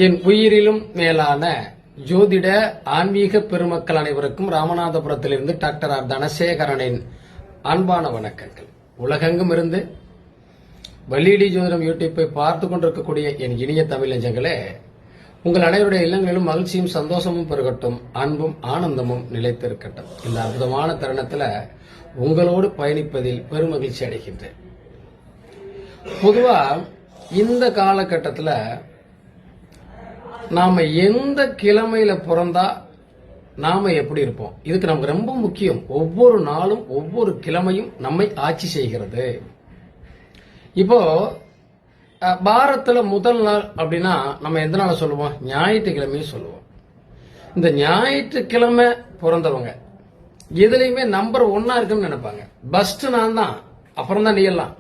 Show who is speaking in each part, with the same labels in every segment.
Speaker 1: என் உயிரிலும் மேலான ஜோதிட ஆன்மீக பெருமக்கள் அனைவருக்கும் ராமநாதபுரத்திலிருந்து டாக்டர் ஆர் தனசேகரனின் அன்பான வணக்கங்கள். உலகெங்கும் இருந்து வள்ளிடி ஜோதிடம் யூடியூப்பை பார்த்து கொண்டிருக்கக்கூடிய என் இனிய தமிழ் நெஞ்சங்களே, உங்கள் அனைவருடைய இல்லங்களிலும் மகிழ்ச்சியும் சந்தோஷமும் பெருகட்டும், அன்பும் ஆனந்தமும் நிலைத்திருக்கட்டும். இந்த அற்புதமான தருணத்தில் உங்களோடு பயணிப்பதில் பெருமகிழ்ச்சி அடைகின்றேன். பொதுவா இந்த காலகட்டத்தில் நாம எந்த கிழமையில பிறந்தா நாம எப்படி இருப்போம், இதுக்கு நமக்கு ரொம்ப முக்கியம். ஒவ்வொரு நாளும் ஒவ்வொரு கிழமையும் நம்மை ஆட்சி செய்கிறது. இப்போ வாரத்துல முதல் நாள் அப்படின்னா நம்ம எந்த நாளை சொல்லுவோம்? ஞாயிற்றுக்கிழமையும் சொல்லுவோம். இந்த ஞாயிற்றுக்கிழமை பிறந்தவங்க எதுலையுமே நம்பர் 1 இருக்குன்னு நினைப்பாங்க. பஸ்ட் நான் தான், அப்புறம் தான் நீ எல்லாம்.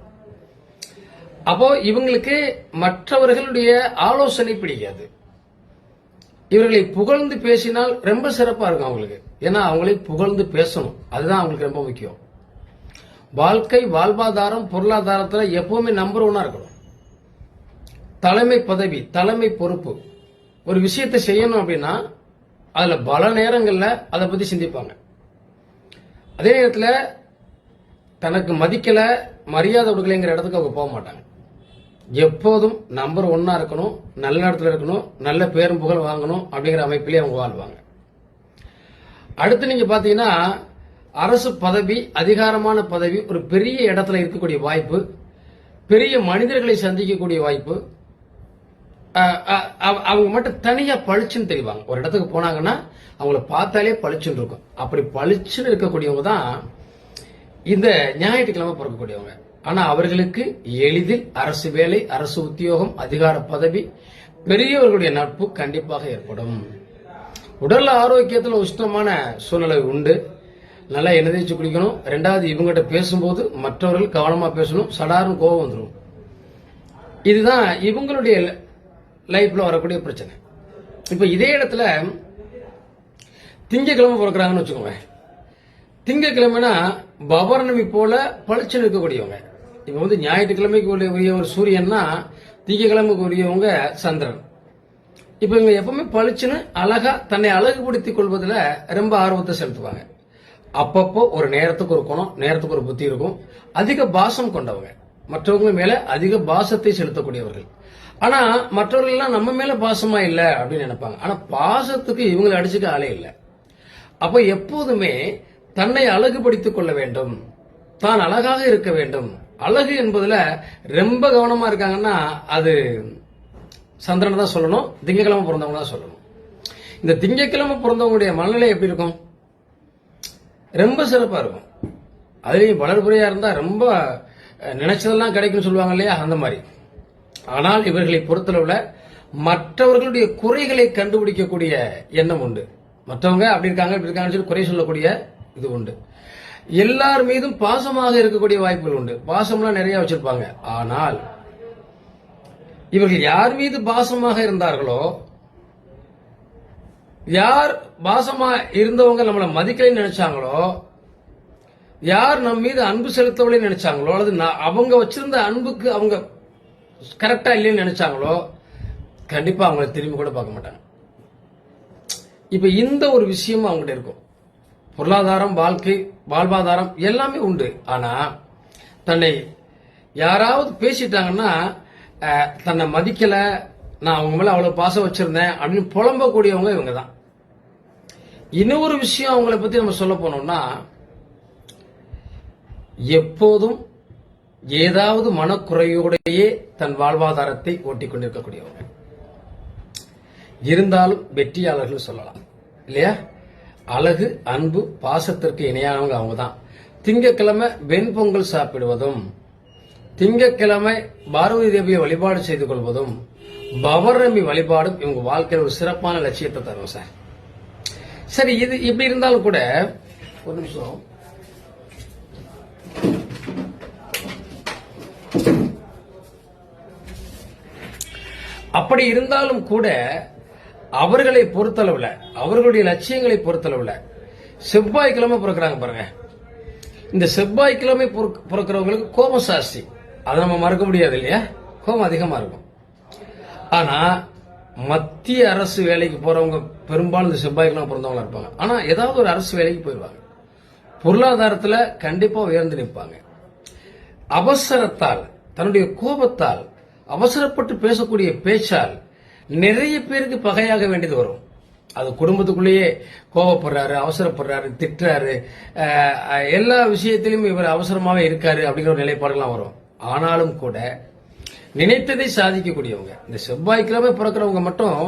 Speaker 1: அப்போ இவங்களுக்கு மற்றவர்களுடைய ஆலோசனை பிடிக்காது. இவர்களை புகழ்ந்து பேசினால் ரொம்ப சிறப்பா இருக்கும் அவங்களுக்கு. ஏன்னா அவங்களை புகழ்ந்து பேசணும், அதுதான் அவங்களுக்கு ரொம்ப முக்கியம். வாழ்க்கை வாழ்வாதாரம் பொருளாதாரத்தில் எப்பவுமே நம்பர் 1 இருக்கணும். தலைமை பதவி, தலைமை பொறுப்பு, ஒரு விஷயத்தை செய்யணும் அப்படின்னா அதுல பல நேரங்கள்ல அதை பத்தி சிந்திப்பாங்க. அதே நேரத்தில் தனக்கு மதிக்கல, மரியாதை கொடுக்கலைங்கிற இடத்துக்கு அவங்க போக மாட்டாங்க. எப்போதும் நம்பர் 1 இருக்கணும், நல்ல இடத்துல இருக்கணும், நல்ல பேரும் புகழ் வாங்கணும் அப்படிங்கிற அமைப்பிலே அவங்க வாழ்வாங்க. அடுத்து நீங்க பாத்தீங்கன்னா அரசு பதவி, அதிகாரமான பதவி, ஒரு பெரிய இடத்துல இருக்கக்கூடிய வாய்ப்பு, பெரிய மனிதர்களை சந்திக்கக்கூடிய வாய்ப்பு, அவங்க மட்டும் தனியா பளிச்சுன்னு தெரிவாங்க. ஒரு இடத்துக்கு போனாங்கன்னா அவங்கள பார்த்தாலே பளிச்சுன்னு இருக்கும். அப்படி பளிச்சுன்னு இருக்கக்கூடியவங்க தான் இந்த ஞாயிற்றுக்கிழமை பிறக்கக்கூடியவங்க. ஆனா அவர்களுக்கு எளிதில் அரசு வேலை, அரசு உத்தியோகம், அதிகார பதவி, பெரியவர்களுடைய நட்பு கண்டிப்பாக ஏற்படும். உடல் ஆரோக்கியத்தில் உஷ்ணமான சூழ்நிலை உண்டு. நல்லா எண்ணெய் தேய்ச்சி குடிக்கணும். 2வது, இவங்ககிட்ட பேசும்போது மற்றவர்கள் கவனமா பேசணும். சடாரும் கோபம் வந்துடும். இதுதான் இவங்களுடைய லைஃப்ல வரக்கூடிய பிரச்சனை. இப்ப இதே இடத்துல திங்கக்கிழமை பிறக்கிறாங்கன்னு வச்சுக்கோங்க. திங்கக்கிழமைனா பௌர்ணமி போல பளிச்சுன்னு இருக்கக்கூடியவங்க. இப்ப ஞாயிற்றுக்கிழமைக்கு உரிய ஒரு சூரியன்னா திங்கக்கிழமைக்கு உரியவங்க சந்திரன். இப்ப இவங்க எப்பவுமே பளிச்சுன்னு அழகா தன்னை அழகுபடுத்திக் கொள்வதில் ரொம்ப ஆர்வத்தை செலுத்துவாங்க. அப்பப்போ ஒரு நேரத்துக்கு ஒரு குணம், நேரத்துக்கு ஒரு புத்தி இருக்கும். அதிக பாசம் கொண்டவங்க, மற்றவங்க மேல அதிக பாசத்தை செலுத்தக்கூடியவர்கள். ஆனா மற்றவர்கள் நம்ம மேல பாசமா இல்ல அப்படின்னு நினைப்பாங்க. ஆனா பாசத்துக்கு இவங்களை அடிச்சுக்க ஆளே இல்லை. அப்ப எப்போதுமே தன்னை அழகுபடுத்திக் கொள்ள வேண்டும், தான் அழகாக இருக்க வேண்டும். அழகு என்பதுல ரொம்ப கவனமா இருக்காங்கன்னா அது சந்திரனை தான் சொல்லணும், திங்கக்கிழமை பிறந்தவங்க தான் சொல்லணும். இந்த திங்கக்கிழமை பிறந்தவங்களுடைய மனநிலை எப்படி இருக்கும்? ரொம்ப சிறப்பா இருக்கும். அதுலயும் வளர்புறையா இருந்தா ரொம்ப நினைச்சதெல்லாம் கிடைக்கும்னு சொல்லுவாங்க இல்லையா, அந்த மாதிரி. ஆனால் இவர்களை பொறுத்தளவுல மற்றவர்களுடைய குறைகளை கண்டுபிடிக்கக்கூடிய எண்ணம் உண்டு. மற்றவங்க அப்படி இருக்காங்க, இப்படி இருக்காங்கன்னு சொல்லி குறை சொல்லக்கூடிய இது உண்டு. எல்லார் மீதும் பாசமாக இருக்கக்கூடிய வாய்ப்புகள் உண்டு. பாசம்லாம் நிறைய வச்சிருப்பாங்க. ஆனால் இவர்கள் யார் மீது பாசமாக இருந்தார்களோ, யார் பாசமா இருந்தவங்க நம்மளை மதிக்கலைன்னு நினைச்சாங்களோ, யார் நம் மீது அன்பு செலுத்தவளை நினைச்சாங்களோ, அல்லது அவங்க வச்சிருந்த அன்புக்கு அவங்க கரெக்டா இல்லைன்னு நினைச்சாங்களோ, கண்டிப்பா அவங்களை திரும்பி கூட பார்க்க மாட்டாங்க. இப்ப இந்த ஒரு விஷயம் அவங்ககிட்ட இருக்கும். பொருளாதாரம், வாழ்க்கை வாழ்வாதாரம் எல்லாமே உண்டு. ஆனா தன்னை யாராவது பேசிட்டாங்கன்னா தன்னை மதிக்கல, நான் அவங்க மேல அவ்வளவு பாசம் வச்சிருந்தேன் அப்படின்னு புலம்பக்கூடியவங்க இவங்க தான். இன்னொரு விஷயம் அவங்களை பத்தி நம்ம சொல்ல போனோம்னா, எப்போதும் ஏதாவது மனக்குறையோடையே தன் வாழ்வாதாரத்தை ஓட்டிக் கொண்டிருக்கக்கூடியவங்க. இருந்தாலும் வெற்றியாளர்கள் சொல்லலாம் இல்லையா? அழகு, அன்பு, பாசத்திற்கு இணையானவங்க அவங்க தான். திங்கக்கிழமை வெண்பொங்கல் சாப்பிடுவதும், திங்கக்கிழமை பார்வதி தேவியை வழிபாடு செய்து கொள்வதும், பௌர்ணமி வழிபாடும் இவங்க வாழ்க்கையில் ஒரு சிறப்பான லட்சியத்தை தரும் சார். சரி, இது இப்படி இருந்தாலும் கூட ஒரு நிமிஷம். அப்படி இருந்தாலும் கூட அவர்களை பொறுத்தளவுல, அவர்களுடைய லட்சியங்களை பொறுத்தளவுல செவ்வாய்க்கிழமை பிறக்கிறாங்க பாருங்க. இந்த செவ்வாய்க்கிழமை பிறக்கிறவங்களுக்கு கோபம் சாஸ்தி, அதை நம்ம மறக்க முடியாது இல்லையா? கோபம் அதிகமா இருக்கும். ஆனா மத்திய அரசு வேலைக்கு போறவங்க பெரும்பாலும் இந்த செவ்வாய்க்கிழமை பிறந்தவங்களா இருப்பாங்க. ஆனா ஏதாவது ஒரு அரசு வேலைக்கு போயிடுவாங்க. பொருளாதாரத்துல கண்டிப்பா உயர்ந்து நிற்பாங்க. அவசரத்தால், தன்னுடைய கோபத்தால், அவசரப்பட்டு பேசக்கூடிய பேச்சால் நிறைய பேருக்கு பகையாக வேண்டியது வரும். அது குடும்பத்துக்குள்ளேயே கோபப்படுறாரு, அவசரப்படுறாரு, திட்டுறாரு, எல்லா விஷயத்திலும் இவர் அவசரமாவே இருக்காரு அப்படிங்கிற ஒரு நிலைப்பாடுலாம் வரும். ஆனாலும் கூட நினைத்ததை சாதிக்கக்கூடியவங்க, இந்த செவ்வாய்க்கிழமை பிறக்கிறவங்க மட்டும்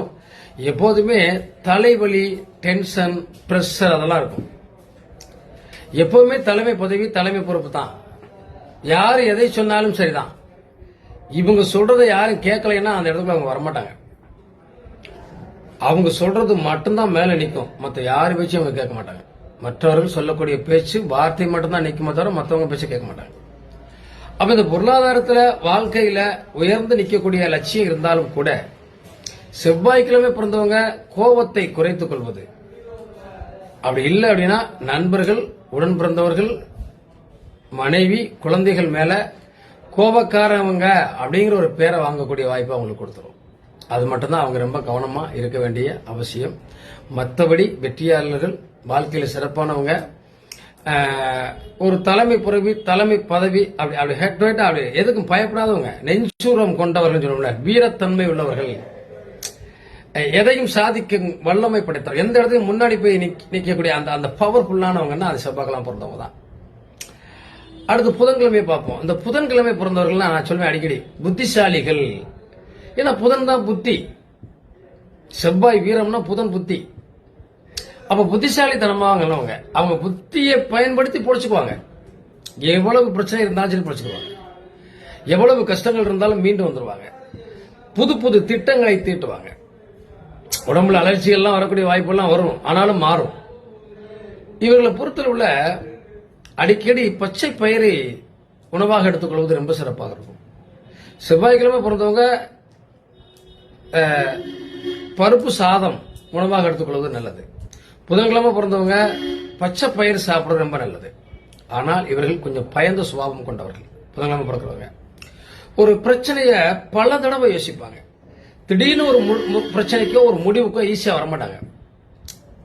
Speaker 1: எப்போதுமே தலைவலி, டென்ஷன், பிரஷர் அதெல்லாம் இருக்கும். எப்பவுமே தலைமை பதவி, தலைமை பொறுப்பு தான். யாரு எதை சொன்னாலும் சரிதான். இவங்க சொல்றதை யாரும் கேட்கலைன்னா அந்த இடத்துக்கு அவங்க வரமாட்டாங்க. அவங்க சொல்றது மட்டும்தான் மேல நிற்கும். மற்ற யாரு பேச்சும் அவங்க கேட்க மாட்டாங்க. மற்றவர்கள் சொல்லக்கூடிய பேச்சு, வார்த்தை மட்டும்தான் நிற்குமே தவிர மற்றவங்க பேச்சு கேட்க மாட்டாங்க. அப்ப இந்த பொருளாதாரத்துல, வாழ்க்கையில உயர்ந்து நிற்கக்கூடிய லட்சியம் இருந்தாலும் கூட செவ்வாய்க்கிழமை பிறந்தவங்க கோபத்தை குறைத்துக் கொள்வது. அப்படி இல்லை அப்படின்னா நண்பர்கள், உடன் பிறந்தவர்கள், மனைவி, குழந்தைகள் மேல கோபக்காரவங்க அப்படிங்கிற ஒரு பேரை வாங்கக்கூடிய வாய்ப்பு அவங்களுக்கு கொடுத்துரும். அது மட்டும்தான் அவங்க ரொம்ப கவனமா இருக்க வேண்டிய அவசியம். மற்றபடி வெற்றியாளர்கள், வாழ்க்கையில சிறப்பானவங்க, ஒரு தலைமை பதவி, தலைமை பதவி அப்படி ஹெட் டு ஹெட் அப்படி எதுக்கும் பயப்படாதவங்க, நெஞ்சூரம் கொண்டவர்கள் சொல்லுவோம்ல, வீரத்தன்மை உள்ளவர்கள், எதையும் சாதிக்க வல்லமை படைத்தவர், எந்த இடத்தையும் முன்னாடி போய் நிற்கக்கூடிய அந்த பவர்ஃபுல்லானவங்கன்னா அது செவ்வாய்க்கிழமை பிறந்தவங்க தான். அடுத்து புதன்கிழமை பார்ப்போம். இந்த புதன்கிழமை பிறந்தவர்கள் நான் சொல்வேன் அடிக்கடி புத்திசாலிகள். ஏன்னா புதன் தான் புத்தி, செவ்வாய் வீரம்னா புதன் புத்தி. அப்ப புத்திசாலித்தனமாவங்க, அவங்க புத்தியை பயன்படுத்தி பொழைச்சுக்குவாங்க. எவ்வளவு பிரச்சனை இருந்தாலும் சரி பொழைச்சுக்குவாங்க. எவ்வளவு கஷ்டங்கள் இருந்தாலும் மீண்டு வந்துருவாங்க. புது புது திட்டங்களை தீட்டுவாங்க. உடம்புல அலர்ச்சிகள்லாம் வரக்கூடிய வாய்ப்பெல்லாம் வரும், ஆனாலும் மாறும். இவர்களை பொறுத்தளவுல அடிக்கடி பச்சை பயிரை உணவாக எடுத்துக்கொள்வது ரொம்ப சிறப்பாக இருக்கும். செவ்வாய்க்கிழமை பிறந்தவங்க பருப்பு சாதம் உணவாக எடுத்துக்கொள்வது நல்லது. புதன்கிழமை பிறந்தவங்க பச்சை பயிர் சாப்பிடுறது ரொம்ப நல்லது. ஆனால் இவர்கள் கொஞ்சம் பயந்த சுபாவம் கொண்டவர்கள். புதன்கிழமை பிறக்கிறவங்க ஒரு பிரச்சனைய பல தடவை யோசிப்பாங்க. திடீர்னு ஒரு பிரச்சனைக்கோ ஒரு முடிவுக்கோ ஈஸியா வரமாட்டாங்க.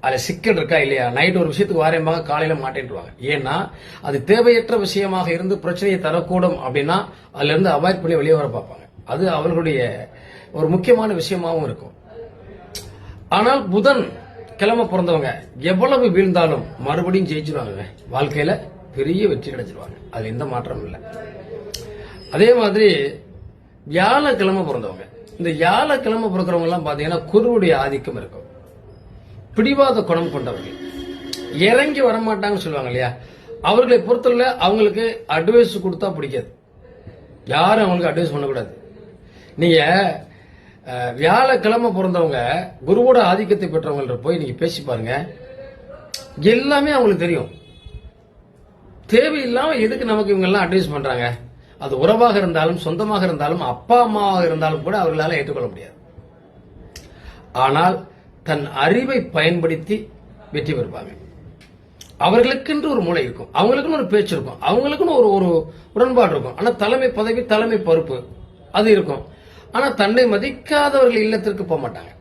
Speaker 1: அதுல சிக்கல் இருக்கா இல்லையா, நைட் ஒரு விஷயத்துக்கு வாரேம்பாங்க, காலையில மாட்டேன்ட்டுருவாங்க. ஏன்னா அது தேவையற்ற விஷயமாக இருந்து பிரச்சனையை தரக்கூடும் அப்படின்னா அதுல இருந்து அவாய்ட் பண்ணி வெளியே வர பார்ப்பாங்க. அது அவர்களுடைய ஒரு முக்கியமான விஷயமாவும் இருக்கும். ஆனால் புதன் கிழமை பிறந்தவங்க எவ்வளவு வீழ்ந்தாலும் மறுபடியும் ஜெயிச்சிருவாங்க. வாழ்க்கையில பெரிய வெற்றி கிடைச்சிருவாங்க. அது எந்த மாற்றமும் இல்லை. அதே மாதிரி வியாழக்கிழமை பிறந்தவங்க, இந்த வியாழக்கிழமை பிறக்கிறவங்க எல்லாம் பாத்தீங்கன்னா குருவுடைய ஆதிக்கம் இருக்கும். பிடிவாத குணம் கொண்டவர்கள், இறங்கி வரமாட்டாங்கன்னு சொல்லுவாங்க இல்லையா, அவர்களை பொறுத்தவரை அவங்களுக்கு அட்வைஸ் கொடுத்தா பிடிக்காது. யாரும் அவங்களுக்கு அட்வைஸ் பண்ணக்கூடாது. நீங்க வியாழக்கிழமை பிறந்தவங்க குருவோட ஆதிக்கத்தை பெற்றவங்க போய் நீங்க பேசி பாருங்க, எல்லாமே அவங்களுக்கு தெரியும். தேவையில்லாம எதுக்கு நமக்கு இவங்க எல்லாம் அட்வைஸ் பண்றாங்க, அது உறவாக இருந்தாலும் சொந்தமாக இருந்தாலும் அப்பா அம்மாவாக இருந்தாலும் கூட அவர்களால் ஏற்றுக்கொள்ள முடியாது. ஆனால் தன் அறிவை பயன்படுத்தி வெற்றி பெறுவாங்க. அவர்களுக்கென்று ஒரு மூளை இருக்கும், அவங்களுக்குன்னு ஒரு பேச்சு இருக்கும், அவங்களுக்குன்னு ஒரு உடன்பாடு இருக்கும். ஆனா தலைமை பதவி, தலைமை பொறுப்பு அது இருக்கும். ஆனா தன்னை மதிக்காதவர்கள் இல்லத்திற்கு போக மாட்டாங்க.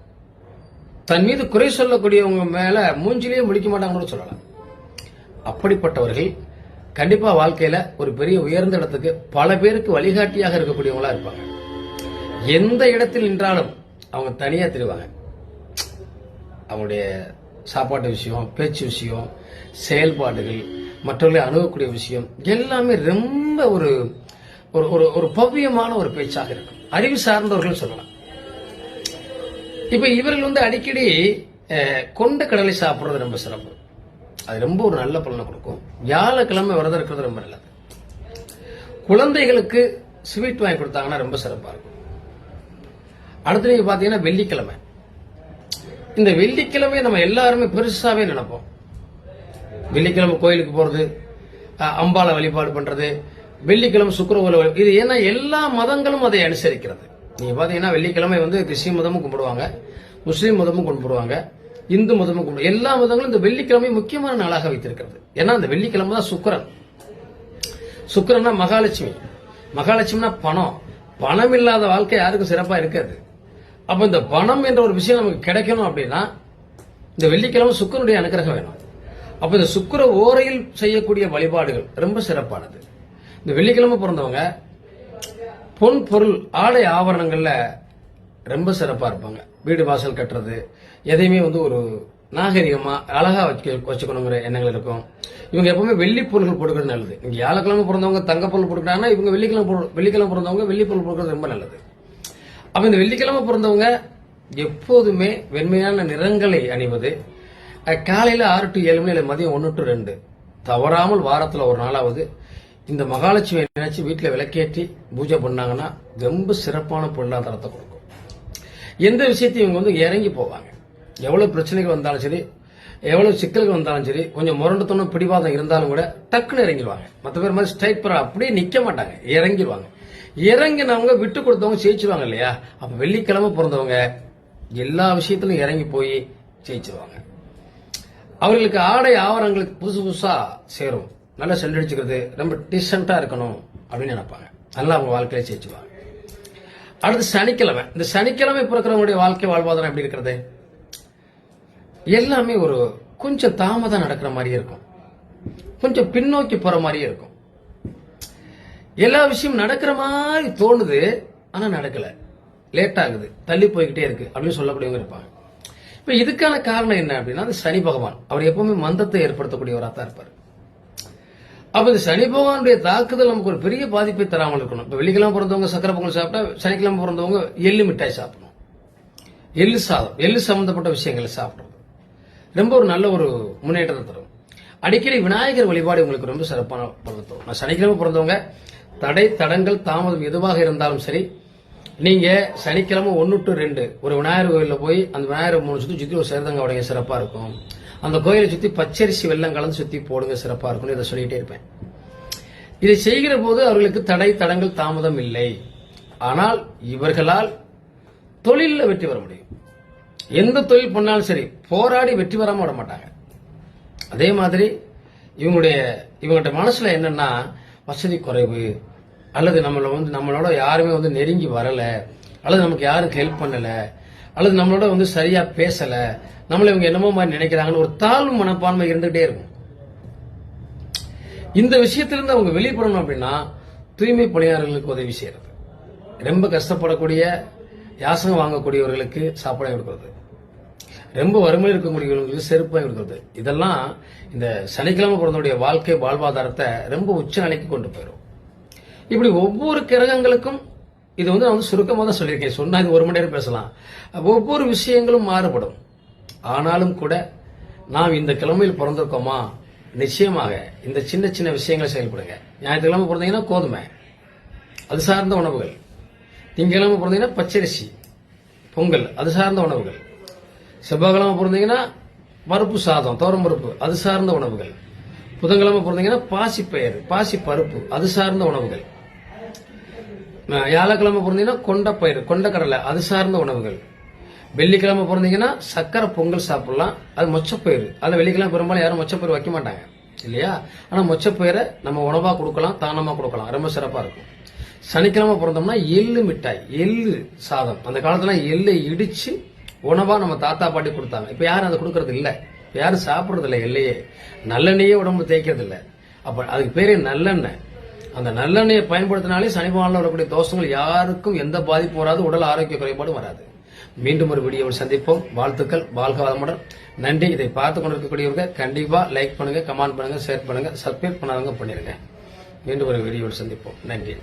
Speaker 1: தன் மீது குறை சொல்லக்கூடியவங்க மேல மூஞ்சிலேயே முடிக்க மாட்டாங்கன்னு சொல்லலாம். அப்படிப்பட்டவர்கள் கண்டிப்பா வாழ்க்கையில ஒரு பெரிய உயர்ந்த இடத்துக்கு பல பேருக்கு வழிகாட்டியாக இருக்கக்கூடியவங்களா இருப்பாங்க. எந்த இடத்தில் நின்றாலும் அவங்க தனியா தெரிவாங்க. அவங்களுடைய சாப்பாட்டு விஷயம், பேச்சு விஷயம், செயல்பாடுகள், மற்றவர்களை அணுகக்கூடிய விஷயம் எல்லாமே ரொம்ப ஒரு ஒரு பவ்யமான ஒரு பேச்சாக இருக்கும். அறிவு சார்ந்தவர்கள் சொல்லலாம். இப்ப இவர்கள் அடிக்கடி கொண்ட கடலை சாப்பிடுறது ரொம்ப சிறப்பு. அது ரொம்ப ஒரு நல்ல பலனை கொடுக்கும். வியாழக்கிழமை விரதம் இருக்கிறது ரொம்ப நல்லது. குழந்தைகளுக்கு ஸ்வீட் வாங்கி கொடுத்தாங்கன்னா ரொம்ப சிறப்பா இருக்கும். அடுத்து நீங்க பாத்தீங்கன்னா வெள்ளிக்கிழமை. இந்த வெள்ளிக்கிழமை நம்ம எல்லாருமே பெருசாவே நினைப்போம். வெள்ளிக்கிழமை கோயிலுக்கு போறது, அம்பாளை வழிபாடு பண்றது, வெள்ளிக்கிழமை சுக்கிரவார, இது ஏன்னா எல்லா மதங்களும் அதை அனுசரிக்கிறது. நீங்க பாத்தீங்கன்னா வெள்ளிக்கிழமை கிறிஸ்டின் மதமும் கும்பிடுவாங்க, முஸ்லீம் மதமும் கும்பிடுவாங்க, இந்து மதமும் கும்பிடுவாங்க. எல்லா மதங்களும் இந்த வெள்ளிக்கிழமை முக்கியமான நாளாக வைத்திருக்கிறது. ஏன்னா இந்த வெள்ளிக்கிழமை தான் சுக்கிரன். சுக்கிரன்னா மகாலட்சுமி. மகாலட்சுமினா பணம். பணம் இல்லாத வாழ்க்கை யாருக்கும் சிறப்பா இருக்காது. அப்ப இந்த பணம் என்ற ஒரு விஷயம் நமக்கு கிடைக்கணும் அப்படின்னா இந்த வெள்ளிக்கிழமை சுக்கிரனுடைய அனுக்கிரகம் வேணும். அப்ப இந்த சுக்கிர ஓரையில் செய்யக்கூடிய வழிபாடுகள் ரொம்ப சிறப்பானது. இந்த வெள்ளிக்கிழமை பிறந்தவங்க பொன் பொருள் ஆடை ஆபரணங்கள்ல ரொம்ப சிறப்பா இருப்பாங்க. வீடு வாசல் கட்டுறது எதையுமே ஒரு நாகரிகமா அழகா வச்சுக்கணுங்கிற எண்ணங்கள் இருக்கும். இவங்க எப்பவுமே வெள்ளி பொருள்கள் கொடுக்கறது நல்லது. இங்க வியாழக்கிழமை பிறந்தவங்க தங்க பொருள் கொடுக்குறாங்கன்னா இவங்க வெள்ளிக்கிழமை பிறந்தவங்க வெள்ளி பொருள் கொடுக்கறது ரொம்ப நல்லது. அப்ப இந்த வெள்ளிக்கிழமை பிறந்தவங்க எப்போதுமே வெண்மையான நிறங்களை அணிவது, காலையில 6 to 7 மணி, மதியம் 1 to 2 தவறாமல் வாரத்துல ஒரு நாளாவது இந்த மகாலட்சுமி நினைச்சு வீட்டுல விளக்கேற்றி பூஜை பண்ணாங்கன்னா ரொம்ப சிறப்பான பொருளாதாரத்தை கொடுக்கும். எந்த விஷயத்தையும் இவங்க இறங்கி போவாங்க. எவ்வளவு பிரச்சனைகள் வந்தாலும் சரி, எவ்வளவு சிக்கல்கள் வந்தாலும் சரி, கொஞ்சம் முரண்டுத்தனம் பிடிவாதம் இருந்தாலும் கூட டக்குன்னு இறங்கிடுவாங்க. மற்ற பேர் மாதிரி ஸ்ட்ரைட் பண்ண அப்படியே நிக்க மாட்டாங்க, இறங்கிடுவாங்க. இறங்கினவங்க விட்டு கொடுத்தவங்க ஜெயிச்சிருவாங்க இல்லையா? அப்ப வெள்ளிக்கிழமை பிறந்தவங்க எல்லா விஷயத்திலும் இறங்கி போய் ஜெயிச்சிருவாங்க. அவர்களுக்கு ஆடை ஆவரங்களுக்கு புதுசு புதுசா சேரும். நல்லா சென்றடிச்சுக்கிறது, ரொம்ப டீசென்டா இருக்கணும் அப்படின்னு நினைப்பாங்க. நல்லா அவங்க வாழ்க்கையில ஜெயிச்சுவாங்க. அடுத்து சனிக்கிழமை. இந்த சனிக்கிழமை பிறக்கிறவங்களுடைய வாழ்க்கை வாழ்வாதாரம் எப்படி இருக்கிறது? எல்லாமே கொஞ்சம் தாமதம் நடக்கிற மாதிரியே இருக்கும், கொஞ்சம் பின்னோக்கி போற மாதிரியே இருக்கும். எல்லா விஷயம் நடக்கிற மாதிரி தோணுது, ஆனா நடக்கல, லேட் ஆகுது, தள்ளி போய்கிட்டே இருக்கு அப்படின்னு சொல்லக்கூடியவங்க இருப்பாங்க. இப்ப இதுக்கான காரணம் என்ன அப்படின்னா, அந்த சனி பகவான் அவர் எப்பவுமே மந்தத்தை ஏற்படுத்தக்கூடியவராக தான் இருப்பார். அப்ப இந்த சனி பகவானுடைய தாக்குதல் நமக்கு ஒரு பெரிய பாதிப்பை தராமல் இருக்கணும். இப்ப வெள்ளிக்கிழமை பிறந்தவங்க சக்கரை பொங்கல் சாப்பிட்டா, சனிக்கிழமை பிறந்தவங்க எள்ளு மிட்டாய் சாப்பிடணும், எள்ளு சாதம், எள்ளு சம்பந்தப்பட்ட விஷயங்களை சாப்பிடணும். ரொம்ப ஒரு நல்ல ஒரு முன்னேற்றத்தை தரும். அடிக்கடி விநாயகர் வழிபாடு உங்களுக்கு ரொம்ப சிறப்பான பலன் தரும். நான் சனிக்கிழமை பிறந்தவங்க தடை தடங்கள் தாமதம் எதுவாக இருந்தாலும் சரி, நீங்க சனிக்கிழமை 1 to 2 ஒரு விநாயகர் கோயில போய் அந்த விநாயகர் 3 சுத்தி ஒரு சேரதங்க உடைங்க, சிறப்பா இருக்கும். அந்த கோயிலை சுத்தி பச்சரிசி வெள்ளம் கலந்து சுத்தி போடுங்க, சிறப்பா இருக்கும். இதை சொல்லிட்டே இருப்பேன். இதை செய்கிற போது அவர்களுக்கு தடை தடங்கள் தாமதம் இல்லை. ஆனால் இவர்களால் தொழில வெற்றி பெற முடியும். எந்த தொழில் பண்ணாலும் சரி, போராடி வெற்றி பெறாம விட மாட்டாங்க. அதே மாதிரி இவங்கள்ட்ட மனசுல என்னன்னா, வசதி குறைவு, அல்லது நம்மளோட யாருமே நெருங்கி வரல, அல்லது நமக்கு யாரும் ஹெல்ப் பண்ணல, அல்லது நம்மளோட சரியா பேசல, நம்மள இவங்க என்னமோ மாதிரி நினைக்கிறாங்கன்னு ஒரு தாழ்வு மனப்பான்மை இருந்துகிட்டே இருக்கும். இந்த விஷயத்திலிருந்து அவங்க வெளிப்படணும் அப்படின்னா தூய்மை பணியாளர்களுக்கு உதவி செய்யறது, ரொம்ப கஷ்டப்படக்கூடிய யாசகம் வாங்கக்கூடியவர்களுக்கு சாப்பாடு கொடுக்கிறது, ரொம்ப வறுமையில் இருக்கக்கூடியவர்களுக்கு செருப்பாக கொடுக்கிறது, இதெல்லாம் இந்த சனிக்கிழமை பிறந்தவருடைய வாழ்க்கை வாழ்வாதாரத்தை ரொம்ப உச்ச நிலைக்கு கொண்டு போயிடும். இப்படி ஒவ்வொரு கிரகங்களுக்கும் இது நான் சுருக்கமாக தான் சொல்லியிருக்கேன். சொன்னா இது 1 மணி நேரம் பேசலாம். ஒவ்வொரு விஷயங்களும் மாறுபடும். ஆனாலும் கூட நாம் இந்த கிழமையில் பிறந்திருக்கோமா, நிச்சயமாக இந்த சின்ன சின்ன விஷயங்களை செயல்படுங்க. ஞாயிற்றுக்கிழமை பிறந்தீங்கன்னா கோதுமை, அது சார்ந்த உணவுகள். திங்கக்கிழமை பிறந்தீங்கன்னா பச்சரிசி பொங்கல், அது சார்ந்த உணவுகள். செவ்வாய்க்கிழமை பிறந்தீங்கன்னா பருப்பு சாதம், தோரம் பருப்பு, அது சார்ந்த உணவுகள். புதன்கிழமை பிறந்தீங்கன்னா பாசிப்பயிறு, பாசி பருப்பு, அது சார்ந்த உணவுகள். வியாழக்கிழமை பிறந்தீங்கன்னா கொண்டைப்பயிறு, கொண்டைக்கடலை, அது சார்ந்த உணவுகள். வெள்ளிக்கிழமை பிறந்தீங்கன்னா சக்கரை பொங்கல் சாப்பிடலாம், அது மொச்சப்பயிறு. அதில் வெள்ளிக்கிழமை பெரும்பாலும் யாரும் மொச்சப்பயிறு வைக்க மாட்டாங்க இல்லையா? ஆனா மொச்சப்பயிரை நம்ம உணவா கொடுக்கலாம், தானமா கொடுக்கலாம், ரொம்ப சிறப்பா இருக்கும். சனிக்கிழமை பிறந்தோம்னா எள்ளு மிட்டாய், எள்ளு சாதம். அந்த காலத்துல எள்ளை இடிச்சு உணவா நம்ம தாத்தா பாட்டி கொடுத்தாங்க. இப்ப யாரும் அதை கொடுக்கறது இல்ல, யாரும் சாப்பிடுறது இல்ல. எல்லையே நல்லெண்ணெயே உடம்பு தேய்க்கிறது இல்ல. அப்ப அதுக்கு பேரே நல்லெண்ணெய். அந்த நல்லெண்ணெயை பயன்படுத்தினாலே சனி பகவான்ல வரக்கூடிய தோஷங்கள் யாருக்கும் எந்த பாதிப்பும் வராது, உடல் ஆரோக்கிய குறைபாடும் வராது. மீண்டும் ஒரு வீடியோவில் சந்திப்போம். வாழ்த்துக்கள், வாழ்க வளமுடன். நன்றி. இதை பார்த்து கொண்டிருக்கக்கூடியவங்க கண்டிப்பா லைக் பண்ணுங்க, கமெண்ட் பண்ணுங்க, ஷேர் பண்ணுங்க, சப்ஸ்கிரைப் பண்ணாதவங்க பண்ணிருங்க. மீண்டும் ஒரு வீடியோவில் சந்திப்போம். நன்றி.